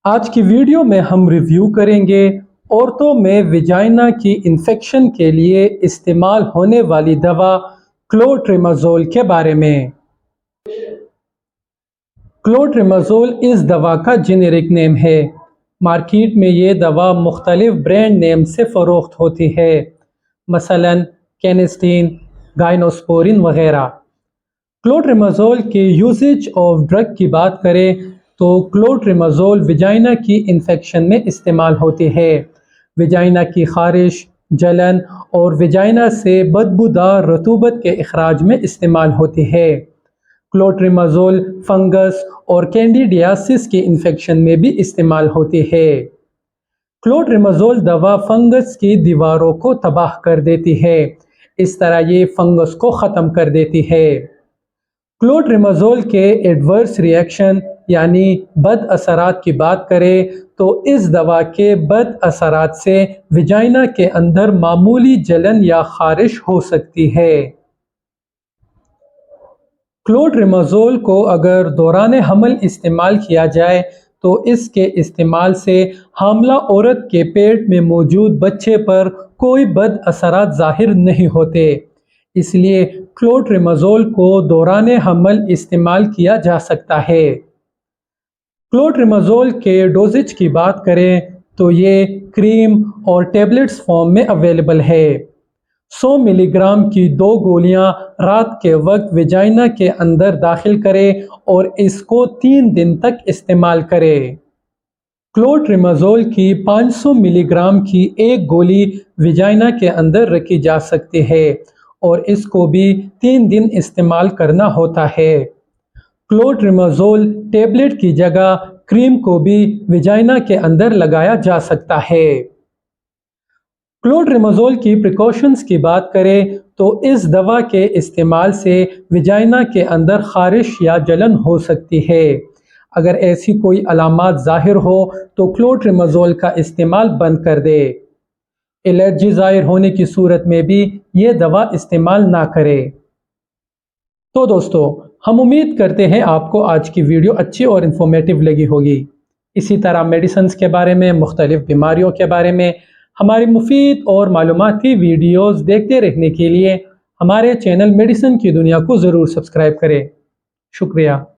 آج کی ویڈیو میں ہم ریویو کریں گے عورتوں میں ویجائنا کی انفیکشن کے لیے استعمال ہونے والی دوا کلوٹریمازول کے بارے میں۔ کلوٹریمازول اس دوا کا جینیرک نیم ہے۔ مارکیٹ میں یہ دوا مختلف برانڈ نیم سے فروخت ہوتی ہے، مثلا کینسٹین، گائنوسپورین وغیرہ۔ کلوٹریمازول کے یوزیج آف ڈرگ کی بات کریں تو کلوٹریمازول ویجائنا کی انفیکشن میں استعمال ہوتی ہے۔ ویجائنا کی خارش، جلن اور ویجائنا سے بدبودار رطوبت کے اخراج میں استعمال ہوتی ہے۔ کلوٹریمازول فنگس اور کینڈیڈیاسس کی انفیکشن میں بھی استعمال ہوتی ہے۔ کلوٹریمازول دوا فنگس کی دیواروں کو تباہ کر دیتی ہے، اس طرح یہ فنگس کو ختم کر دیتی ہے۔ کلوٹریمازول کے ایڈورس ریئیکشن یعنی بد اثرات کی بات کریں تو اس دوا کے بد اثرات سے ویجائنا کے اندر معمولی جلن یا خارش ہو سکتی ہے۔ کلوٹریمازول کو اگر دوران حمل استعمال کیا جائے تو اس کے استعمال سے حاملہ عورت کے پیٹ میں موجود بچے پر کوئی بد اثرات ظاہر نہیں ہوتے، اس لیے کلوٹریمازول کو دوران حمل استعمال کیا جا سکتا ہے۔ کلوٹریمازول کے ڈوزیج کی بات کریں تو یہ کریم اور ٹیبلٹس فارم میں اویلیبل ہے۔ 100 ملی گرام کی 2 گولیاں رات کے وقت ویجائنا کے اندر داخل کریں اور اس کو 3 دن تک استعمال کریں۔ کلوٹریمازول کی 500 ملی گرام کی ایک گولی ویجائنا کے اندر رکھی جا سکتی ہے اور اس کو بھی 3 دن استعمال کرنا ہوتا ہے۔ کلوٹریمازول ٹیبلٹ کی جگہ کریم کو بھی ویجائنا کے اندر لگایا جا سکتا ہے۔ کلوٹریمازول کی پریکاشنز کی بات کریں تو اس دوا کے استعمال سے ویجائنا کے اندر خارش یا جلن ہو سکتی ہے۔ اگر ایسی کوئی علامات ظاہر ہو تو کلوٹریمازول کا استعمال بند کر دے۔ الرجی ظاہر ہونے کی صورت میں بھی یہ دوا استعمال نہ کرے۔ تو دوستو، ہم امید کرتے ہیں آپ کو آج کی ویڈیو اچھی اور انفارمیٹیو لگی ہوگی۔ اسی طرح میڈیسنز کے بارے میں، مختلف بیماریوں کے بارے میں ہماری مفید اور معلوماتی ویڈیوز دیکھتے رہنے کے لیے ہمارے چینل میڈیسن کی دنیا کو ضرور سبسکرائب کریں۔ شکریہ۔